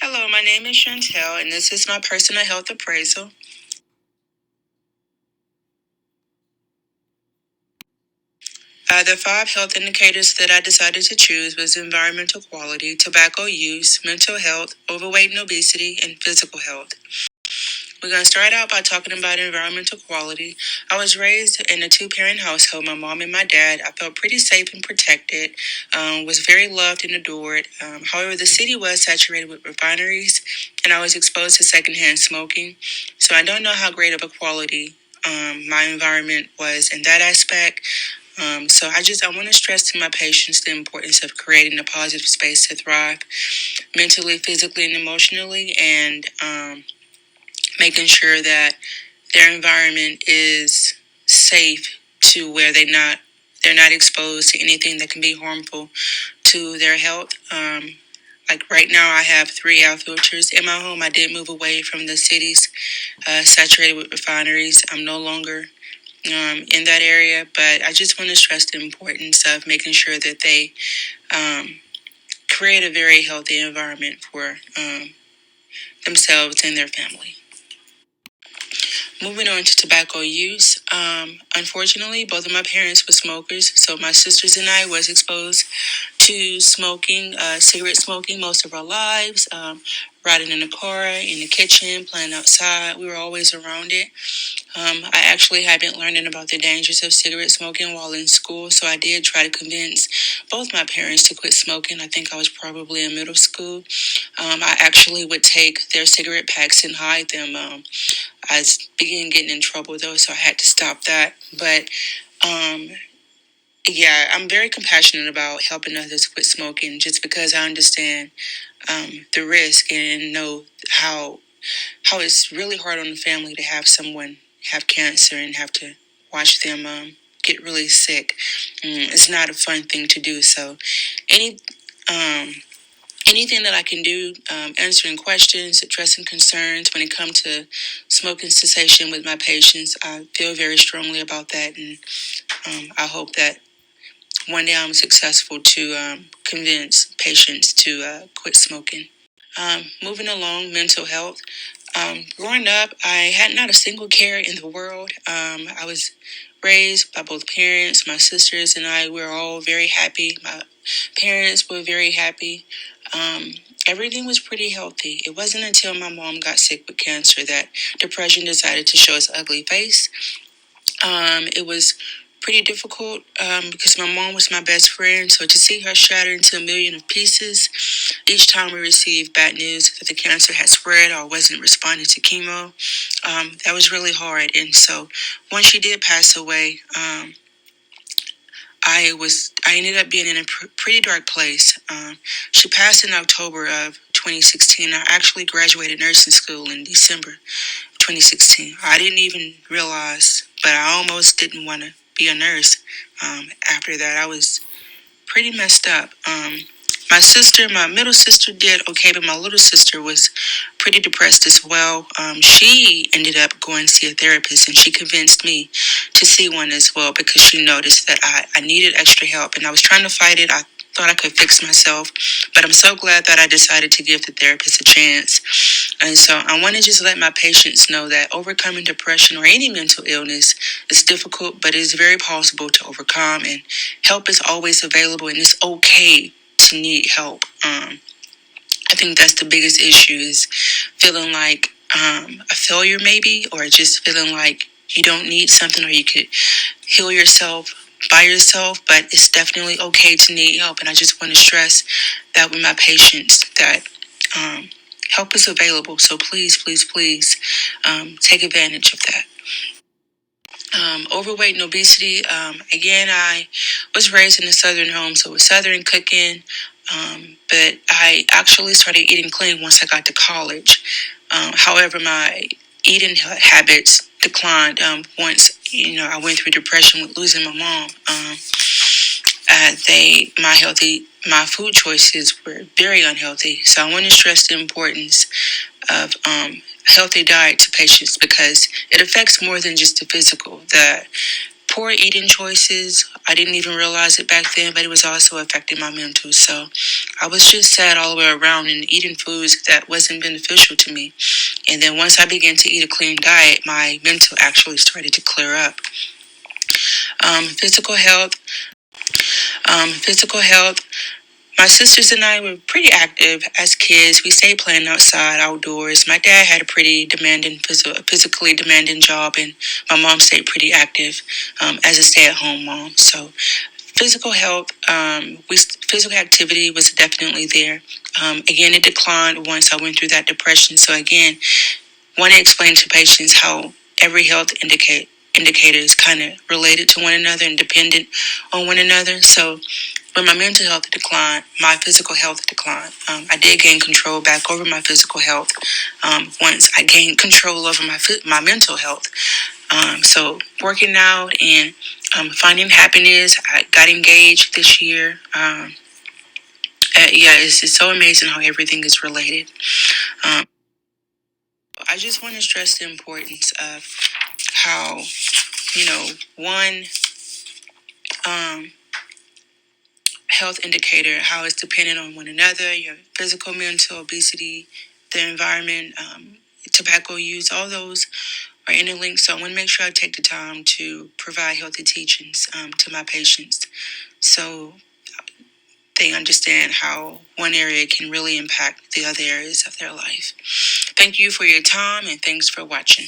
Hello, my name is Chantel, and this is my personal health appraisal. The five health indicators that I decided to choose was environmental quality, tobacco use, mental health, overweight and obesity, and physical health. We're going to start out by talking about environmental quality. I was raised in a two-parent household, my mom and my dad. I felt pretty safe and protected, was very loved and adored. However, the city was saturated with refineries, and I was exposed to secondhand smoking. So I don't know how great of a quality my environment was in that aspect. I want to stress to my patients the importance of creating a positive space to thrive mentally, physically, and emotionally, and making sure that their environment is safe to where they're not exposed to anything that can be harmful to their health. Like right now, I have three air filters in my home. I did move away from the cities saturated with refineries. I'm no longer in that area, but I just want to stress the importance of making sure that they create a very healthy environment for themselves and their family. Moving on to tobacco use. Unfortunately, both of my parents were smokers, so my sisters and I was exposed to smoking, cigarette smoking most of our lives. Riding in the car, in the kitchen, playing outside. We were always around it. I actually had been learning about the dangers of cigarette smoking while in school, so I did try to convince both my parents to quit smoking. I think I was probably in middle school. I actually would take their cigarette packs and hide them. I began getting in trouble though, so I had to stop that. But um, yeah, I'm very compassionate about helping others quit smoking, just because I understand the risk and know how it's really hard on the family to have someone have cancer and have to watch them get really sick. It's not a fun thing to do. So any um, anything that I can do, answering questions, addressing concerns when it comes to smoking cessation with my patients, I feel very strongly about that, and I hope that one day I'm successful to convince patients to quit smoking. Moving along, mental health. Growing up, I had not a single care in the world. I was raised by both parents. My sisters and I were all very happy. My parents were very happy. Um, Everything was pretty healthy. It wasn't until my mom got sick with cancer that depression decided to show its ugly face. It was pretty difficult because my mom was my best friend. So to see her shattered into a million of pieces each time we received bad news that the cancer had spread or wasn't responding to chemo, that was really hard. And so once she did pass away, I ended up being in a pretty dark place. She passed in October of 2016. I actually graduated nursing school in December 2016. I didn't even realize, but I almost didn't want to be a nurse. After that, I was pretty messed up. My middle sister did okay, but my little sister was pretty depressed as well. She ended up going to see a therapist, and she convinced me to see one as well because she noticed that I needed extra help, and I was trying to fight it. I thought I could fix myself, but I'm so glad that I decided to give the therapist a chance. And so I want to just let my patients know that overcoming depression or any mental illness is difficult, but it is very possible to overcome, and help is always available, and it's okay to need help. I think that's the biggest issue, is feeling like a failure maybe, or just feeling like you don't need something, or you could heal yourself by yourself, but it's definitely okay to need help. And I just want to stress that with my patients, that help is available. So please, please, please take advantage of that. Overweight and obesity. Again, I was raised in a Southern home, so it was Southern cooking. But I actually started eating clean once I got to college. However, my eating habits declined once I went through depression with losing my mom. My food choices were very unhealthy. So I want to stress the importance of healthy diet to patients, because it affects more than just the physical. poor eating choices. I didn't even realize it back then, but it was also affecting my mental. So I was just sad all the way around and eating foods that wasn't beneficial to me. And then once I began to eat a clean diet, my mental actually started to clear up. Physical health. Physical health. My sisters and I were pretty active as kids. We stayed playing outside, outdoors. My dad had a pretty demanding, physically demanding job, and my mom stayed pretty active as a stay-at-home mom. So, physical health, physical activity was definitely there. Again, it declined once I went through that depression. So again, want to explain to patients how every health indicator is kind of related to one another and dependent on one another. So when my mental health declined, my physical health declined. I did gain control back over my physical health once I gained control over my mental health. So working out and finding happiness. I got engaged this year. Yeah, it's so amazing how everything is related. Um, I just want to stress the importance of how, one um, health indicator, how it's dependent on one another, your physical, mental, obesity, the environment, tobacco use, all those are interlinked. So I want to make sure I take the time to provide healthy teachings to my patients so they understand how one area can really impact the other areas of their life. Thank you for your time and thanks for watching.